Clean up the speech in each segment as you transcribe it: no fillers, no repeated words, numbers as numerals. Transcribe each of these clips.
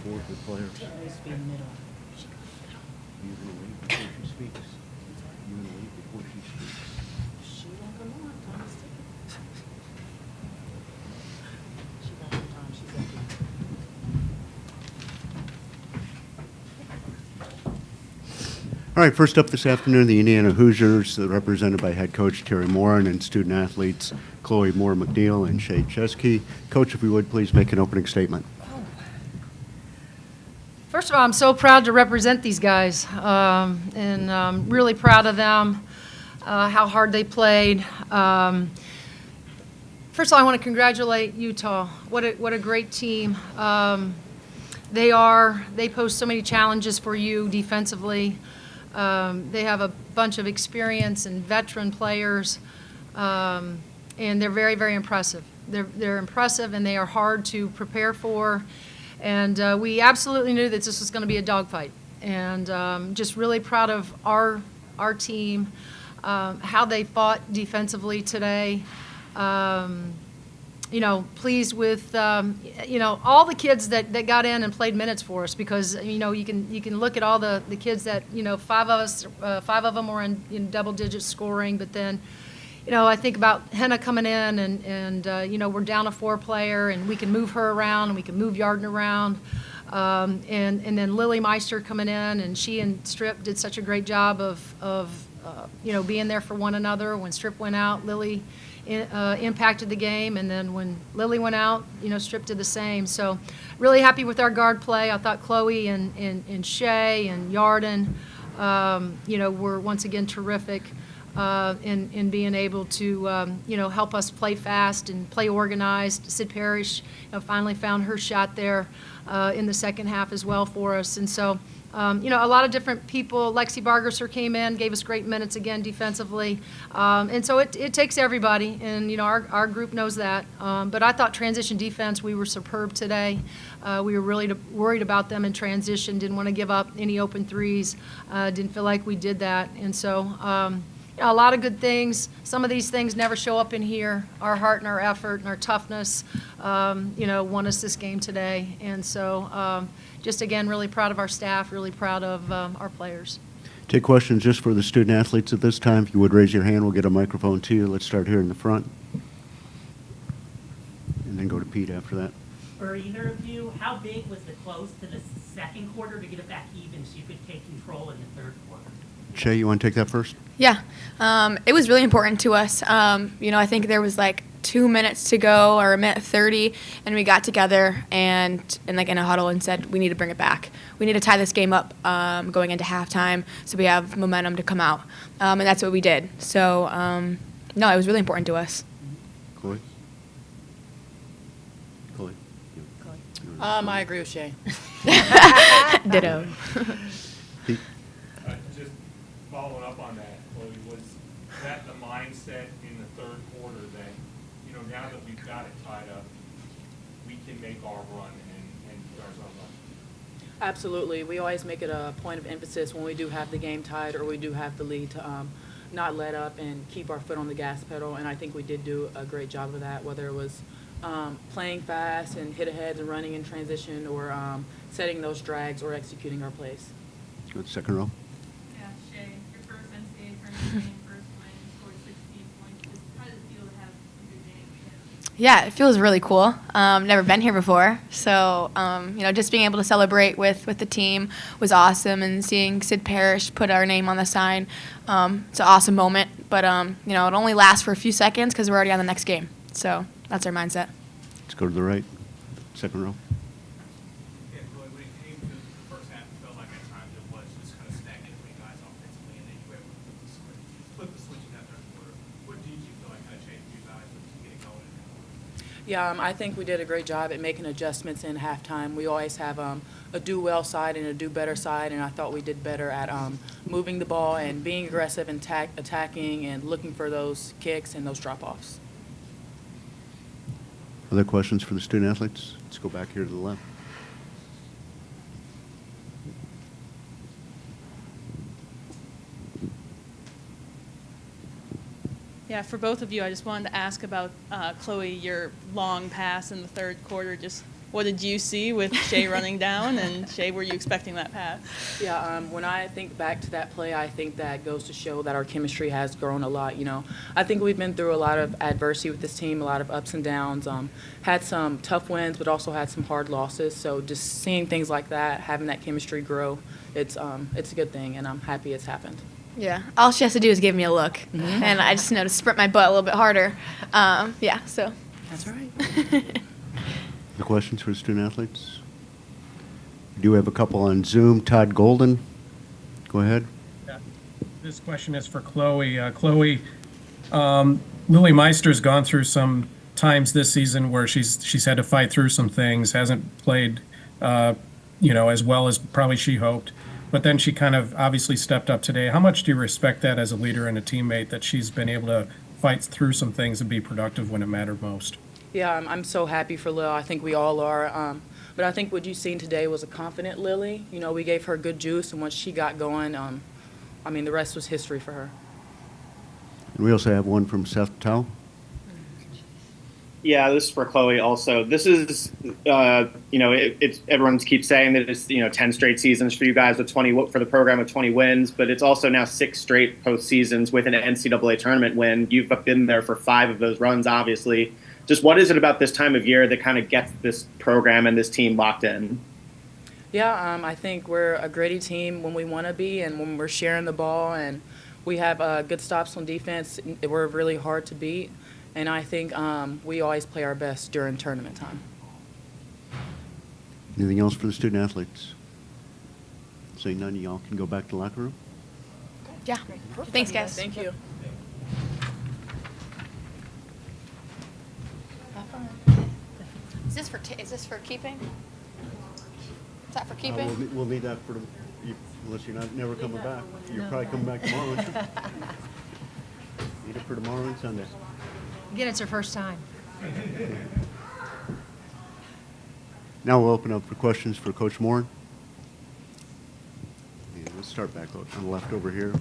for the players? She needs to be in the middle. You're going to wait before she speaks. You're going to wait before she speaks. She won't come on. Time is ticking. She got her time. She's up here. All right, first up this afternoon, the Indiana Hoosiers, represented by head coach Teri Moren and student athletes Chloe Moore-McNeil and Shay Ciezki. Coach, if you would, please make an opening statement. First of all, I'm so proud to represent these guys, and really proud of them, how hard they played. First of all, I want to congratulate Utah. What a great team. They pose so many challenges for you defensively. They have a bunch of experience and veteran players, and they're very, very impressive. They're impressive, and they are hard to prepare for. And we absolutely knew that this was going to be a dogfight. And just really proud of our team, how they fought defensively today. Pleased with all the kids that got in and played minutes for us, because you can look at all the kids that five of them were in double digit scoring, but then I think about Henna coming in and we're down a 4-player and we can move her around and we can move Yarden around, and then Lily Meister coming in, and she and Strip did such a great job of being there for one another. When Strip went out, Lily impacted the game, and then when Lily went out, Strip did the same. So really happy with our guard play. I thought Chloe and Shay and Yarden were once again terrific in being able to help us play fast and play organized. Sid Parrish finally found her shot there in the second half as well for us. And so a lot of different people. Lexi Bargerser came in, gave us great minutes again defensively. And so it takes everybody, and our group knows that. But I thought transition defense, we were superb today. We were really worried about them in transition, didn't want to give up any open threes, didn't feel like we did that. And so a lot of good things. Some of these things never show up in here. Our heart and our effort and our toughness, won us this game today. And so just, again, really proud of our staff, really proud of our players. Take questions just for the student athletes at this time. If you would raise your hand, we'll get a microphone to you. Let's start here in the front, and then go to Pete after that. For either of you, how big was the close to the second quarter to get it back even so you could take control in the third quarter? Shay, you want to take that first? Yeah, it was really important to us. I think there was like 2 minutes to go, or a minute 30, and we got together and like in a huddle and said we need to bring it back. We need to tie this game up going into halftime so we have momentum to come out, and that's what we did. So no, it was really important to us. Chloe? I agree with Shay. Ditto. Pete? Just following up on that, Chloe, was that the mindset in the third quarter that, now that we've got it tied up, we can make our run and start our run? Absolutely. We always make it a point of emphasis when we do have the game tied or we do have the lead to not let up and keep our foot on the gas pedal. And I think we did do a great job of that, whether it was playing fast and hit ahead and running in transition, or setting those drags, or executing our plays. Good. Second row. Yeah, Shay, your first NCAA tournament game, first win, scored 16 points. How does it feel to have a good game? Yeah, it feels really cool. Never been here before, so just being able to celebrate with the team was awesome, and seeing Sid Parrish put our name on the sign, it's an awesome moment. But it only lasts for a few seconds because we're already on the next game. So that's our mindset. Let's go to the right. Second row. Yeah, Chloe, when it came to the first half, it felt like at times it was just kind of stagnant for you guys offensively, and then you were able to flip the switch in that third quarter. What did you feel like kind of changed for you guys to get it going in that quarter? Yeah, I think we did a great job at making adjustments in halftime. We always have a do-well side and a do-better side, and I thought we did better at moving the ball and being aggressive and attacking and looking for those kicks and those drop-offs. Other questions for the student athletes? Let's go back here to the left. Yeah, for both of you, I just wanted to ask about Chloe, your long pass in the third quarter. Just what did you see with Shay running down? And Shay, were you expecting that pass? Yeah, when I think back to that play, I think that goes to show that our chemistry has grown a lot. I think we've been through a lot of adversity with this team, a lot of ups and downs, had some tough wins, but also had some hard losses. So just seeing things like that, having that chemistry grow, it's a good thing, and I'm happy it's happened. Yeah, all she has to do is give me a look, and I just know to sprint my butt a little bit harder. So. That's right. Any questions for the student athletes? We do have a couple on Zoom. Todd Golden, go ahead. Yeah. This question is for Chloe. Chloe, Lily Meister's gone through some times this season where she's had to fight through some things, hasn't played, as well as probably she hoped. But then she kind of obviously stepped up today. How much do you respect that as a leader and a teammate, that she's been able to fight through some things and be productive when it mattered most? Yeah, I'm so happy for Lil. I think we all are. But I think what you've seen today was a confident Lily. We gave her good juice, and once she got going, the rest was history for her. And we also have one from Seth Tao. Yeah, this is for Chloe also. This is, it's everyone keeps saying that it's, 10 straight seasons for you guys with 20 for the program with 20 wins, but it's also now 6 straight postseasons with an NCAA tournament win. You've been there for 5 of those runs, obviously. Just what is it about this time of year that kind of gets this program and this team locked in? Yeah, I think we're a gritty team when we want to be, and when we're sharing the ball, and we have good stops on defense. We're really hard to beat, and I think we always play our best during tournament time. Anything else for the student athletes? Saying none, y'all can go back to the locker room. Yeah. Thanks, guys. Thank you. Is this for keeping? Is that for keeping? We'll need that for unless you're never coming back. You're probably coming back tomorrow, aren't you? Need it for tomorrow and Sunday. Again, it's her first time. Now we'll open up for questions for Coach Moren. Yeah, let's start back on the left over here.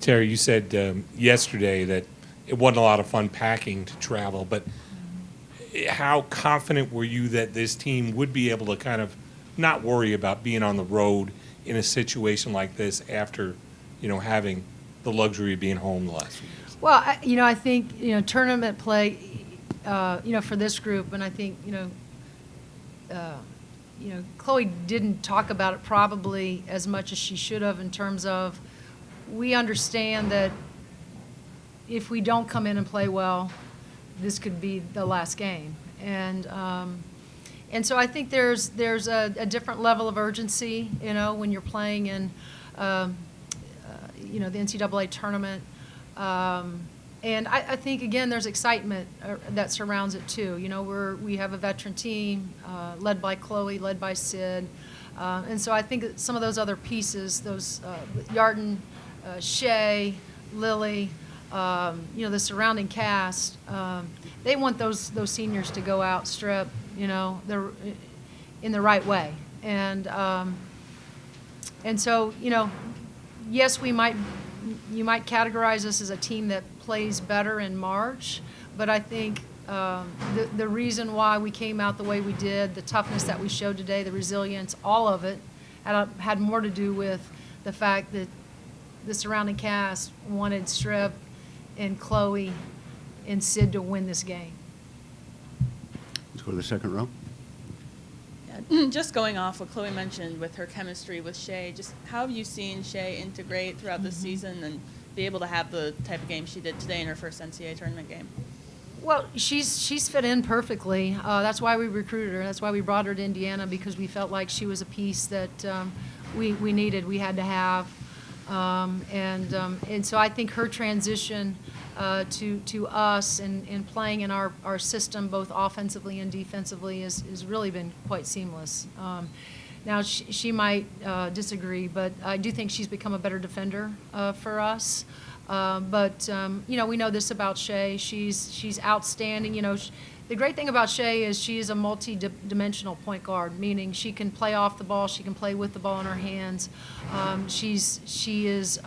Teri, you said yesterday that it wasn't a lot of fun packing to travel, but how confident were you that this team would be able to kind of not worry about being on the road in a situation like this after, having the luxury of being home the last few years? Well, I think, tournament play, for this group, and I think, Chloe didn't talk about it probably as much as she should have, in terms of, we understand that if we don't come in and play well, this could be the last game. And so I think there's a different level of urgency, when you're playing in, the NCAA tournament. And I think, again, there's excitement that surrounds it, too. We have a veteran team led by Chloe, led by Sid. And so I think that some of those other pieces, those Yarden, Shay, Lily, the surrounding cast, they want those seniors to go out, strip, in the right way. And so, yes, you might categorize us as a team that plays better in March, but I think the reason why we came out the way we did, the toughness that we showed today, the resilience, all of it had more to do with the fact that the surrounding cast wanted Strip and Chloe and Sid to win this game. Let's go to the second row. Yeah, just going off what Chloe mentioned with her chemistry with Shay, just how have you seen Shay integrate throughout the season and be able to have the type of game she did today in her first NCAA tournament game? Well, she's fit in perfectly. That's why we recruited her. That's why we brought her to Indiana, because we felt like she was a piece that we needed, we had to have. And so I think her transition to us and playing in our system, both offensively and defensively, has really been quite seamless. Now, she might disagree, but I do think she's become a better defender for us. But we know this about Shay. She's outstanding. The great thing about Shay is she is a multi-dimensional point guard, meaning she can play off the ball, she can play with the ball in her hands. She is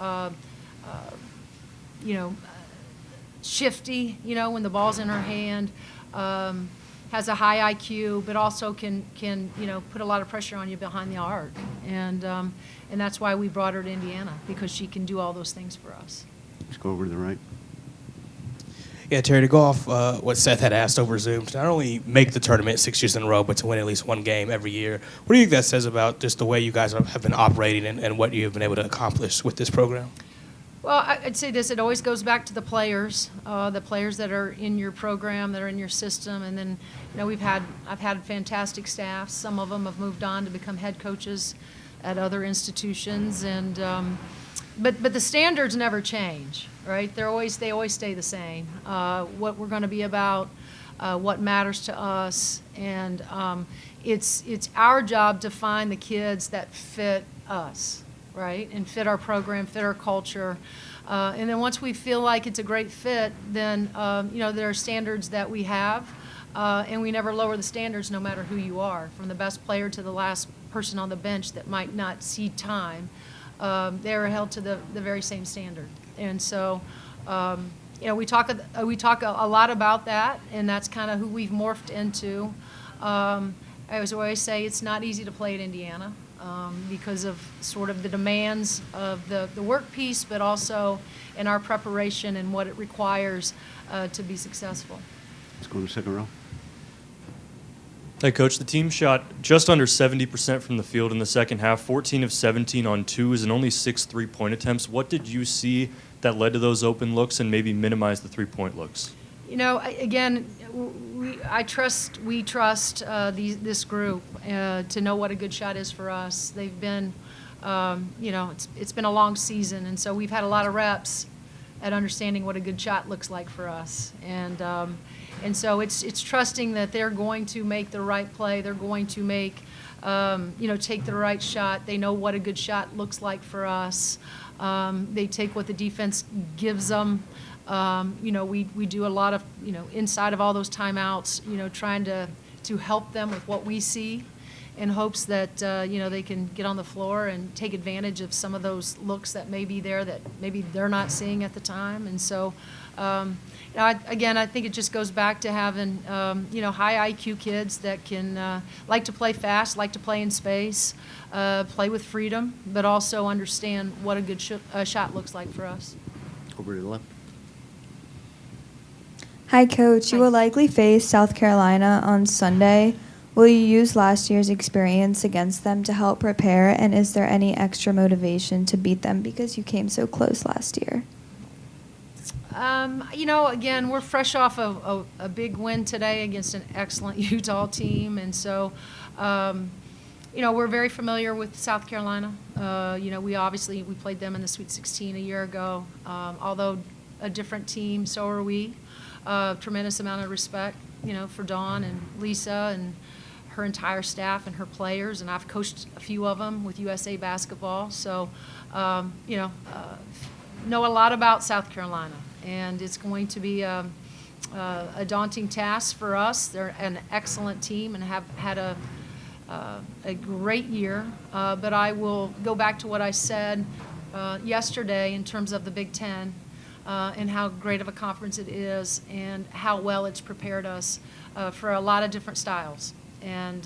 shifty, when the ball's in her hand, has a high IQ, but also can put a lot of pressure on you behind the arc. And that's why we brought her to Indiana, because she can do all those things for us. Let's go over to the right. Yeah, Terry, to go off what Seth had asked over Zoom, to not only make the tournament 6 years in a row, but to win at least one game every year, what do you think that says about just the way you guys have been operating and what you've been able to accomplish with this program? Well, I'd say this, it always goes back to the players that are in your program, that are in your system, and then, I've had fantastic staff. Some of them have moved on to become head coaches at other institutions, and but the standards never change, right? They always stay the same. What we're going to be about, what matters to us, and it's our job to find the kids that fit us, right, and fit our program, fit our culture. And then once we feel like it's a great fit, then there are standards that we have, and we never lower the standards no matter who you are, from the best player to the last person on the bench that might not see time. They're held to the very same standard. And so, we talk a lot about that, and that's kind of who we've morphed into. I always say it's not easy to play at Indiana because of sort of the demands of the work piece, but also in our preparation and what it requires to be successful. Let's go to the second row. Hey, Coach, the team shot just under 70% from the field in the second half, 14 of 17 on twos, and only 6 three-point attempts. What did you see that led to those open looks and maybe minimize the three-point looks? We trust this group to know what a good shot is for us. They've been, it's been a long season, and so we've had a lot of reps at understanding what a good shot looks like for us. And so it's trusting that they're going to make the right play. They're going to take the right shot. They know what a good shot looks like for us. They take what the defense gives them. We do a lot of, inside of all those timeouts, trying to help them with what we see in hopes that, they can get on the floor and take advantage of some of those looks that may be there that maybe they're not seeing at the time. And so, I think it just goes back to having, high IQ kids that can like to play fast, like to play in space, play with freedom, but also understand what a good shot looks like for us. Over to the left. Hi, Coach. You will likely face South Carolina on Sunday. Will you use last year's experience against them to help prepare, and is there any extra motivation to beat them because you came so close last year? Again, we're fresh off of a big win today against an excellent Utah team, and so, we're very familiar with South Carolina. We played them in the Sweet 16 a year ago. Although a different team, so are we. Tremendous amount of respect, for Dawn and Lisa and her entire staff and her players, and I've coached a few of them with USA Basketball, so know a lot about South Carolina, and it's going to be a daunting task for us. They're an excellent team and have had a great year, but I will go back to what I said yesterday in terms of the Big Ten. And how great of a conference it is, and how well it's prepared us for a lot of different styles. And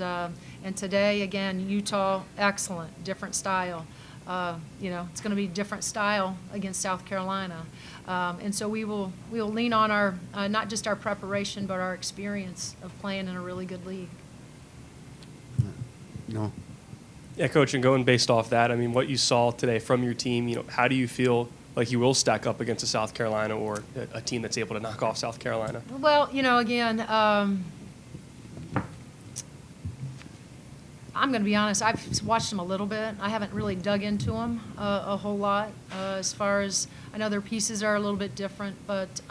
today, again, Utah, excellent, different style. It's going to be different style against South Carolina, and so we'll lean on our not just our preparation, but our experience of playing in a really good league. No. Yeah, Coach, and going based off that, what you saw today from your team, how do you feel like you will stack up against a South Carolina or a team that's able to knock off South Carolina? Well, again, I'm going to be honest. I've watched them a little bit. I haven't really dug into them a whole lot. As far as I know, their pieces are a little bit different, but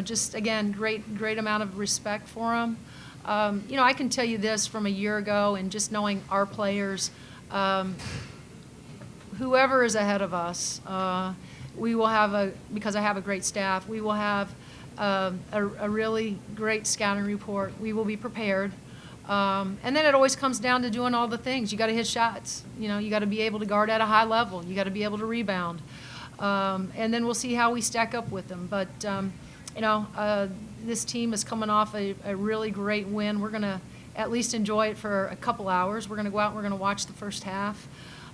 just again, great amount of respect for them. I can tell you this from a year ago, and just knowing our players. Whoever is ahead of us, we will have because I have a great staff, we will have a really great scouting report. We will be prepared. And then it always comes down to doing all the things. You got to hit shots. You got to be able to guard at a high level. You got to be able to rebound. And then we'll see how we stack up with them. But, this team is coming off a really great win. We're going to at least enjoy it for a couple hours. We're going to go out and we're going to watch the first half.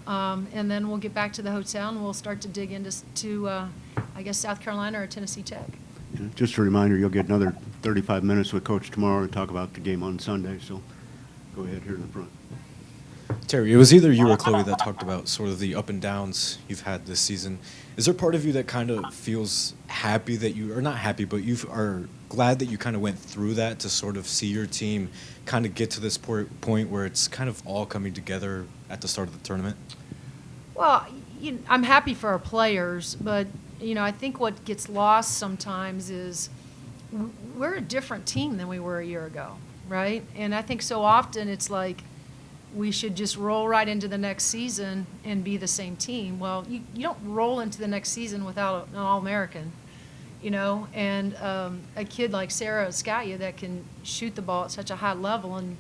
And then we'll get back to the hotel and we'll start to dig into, I guess, South Carolina or Tennessee Tech. Yeah, just a reminder, you'll get another 35 minutes with Coach tomorrow to talk about the game on Sunday. So go ahead here in the front. Terry, it was either you or Chloe that talked about sort of the up and downs you've had this season. Is there part of you that kind of feels happy that you, or not happy, but you are glad that you kind of went through that to sort of see your team kind of get to this point where it's kind of all coming together at the start of the tournament? Well, I'm happy for our players, but, I think what gets lost sometimes is we're a different team than we were a year ago, right? And I think so often it's like we should just roll right into the next season and be the same team. Well, you don't roll into the next season without an All-American, and a kid like Sarah Ciezki that can shoot the ball at such a high level, and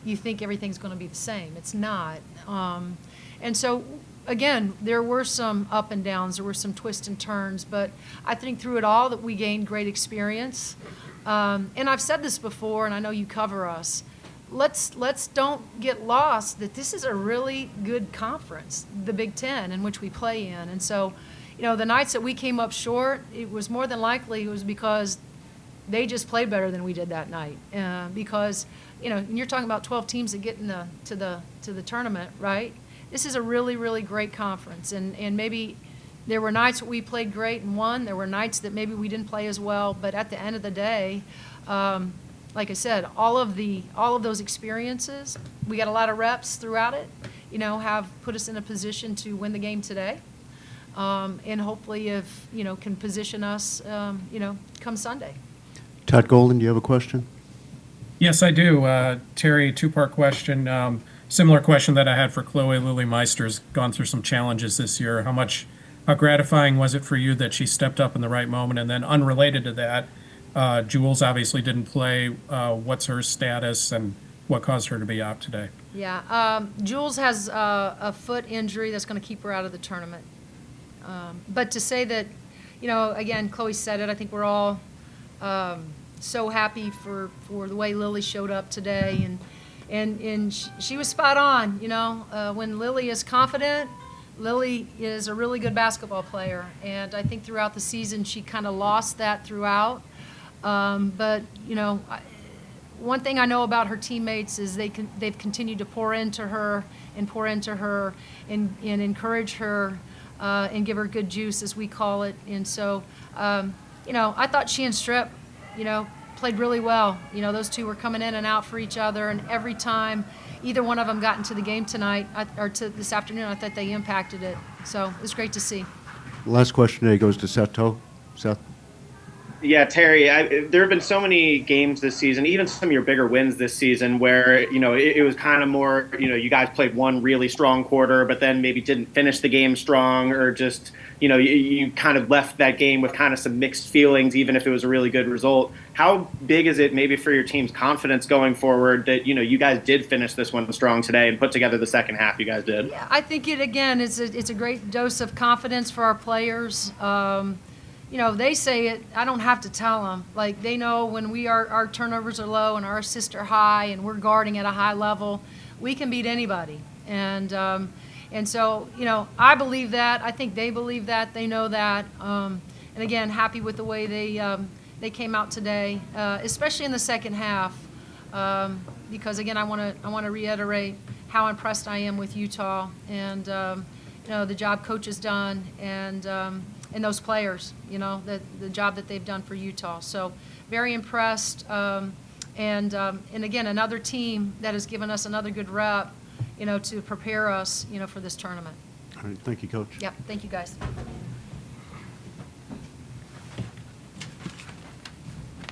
you think everything's going to be the same. It's not. And so, again, there were some up and downs, there were some twists and turns, but I think through it all that we gained great experience. And I've said this before, and I know you cover us. Let's don't get lost that this is a really good conference, the Big Ten, in which we play in. And so, the nights that we came up short, it was more than likely it was because they just played better than we did that night. Because, and you're talking about 12 teams that get to the tournament, right? This is a really, really great conference. And maybe there were nights that we played great and won. There were nights that maybe we didn't play as well. But at the end of the day, like I said, all of those experiences, we got a lot of reps throughout it, have put us in a position to win the game today. And hopefully can position us, come Sunday. Todd Golden, do you have a question? Yes, I do. Terry, two-part question. Similar question that I had for Chloe. Lily Meister's gone through some challenges this year. How gratifying was it for you that she stepped up in the right moment? And then unrelated to that, Jules obviously didn't play. What's her status and what caused her to be out today? Yeah, Jules has a foot injury that's going to keep her out of the tournament. But to say that, again, Chloe said it, I think we're all so happy for the way Lily showed up today. And she was spot on, when Lily is confident, Lily is a really good basketball player. And I think throughout the season she kind of lost that throughout. But, one thing I know about her teammates is they've continued to pour into her and encourage her and give her good juice, as we call it. And so, I thought she and Strip, played really well. Those two were coming in and out for each other, and every time either one of them got into the game tonight or to this afternoon, I thought they impacted it. So it was great to see. Last question today goes to Seth Toe. Seth? Yeah, Terry, there have been so many games this season, even some of your bigger wins this season, where, it was kind of more, you guys played one really strong quarter, but then maybe didn't finish the game strong, or just, you kind of left that game with kind of some mixed feelings, even if it was a really good result. How big is it maybe for your team's confidence going forward that, you guys did finish this one strong today and put together the second half you guys did? Yeah, I think it's a great dose of confidence for our players. They say it, I don't have to tell them. Like, they know when our turnovers are low and our assists are high and we're guarding at a high level, we can beat anybody. And so, I believe that. I think they believe that. They know that. And again, happy with the way they came out today, especially in the second half. Because again, I want to reiterate how impressed I am with Utah and the job coach has done and those players, the job that they've done for Utah. So very impressed. And again, another team that has given us another good rep, to prepare us, for this tournament. All right, thank you, Coach. Yep, thank you, guys.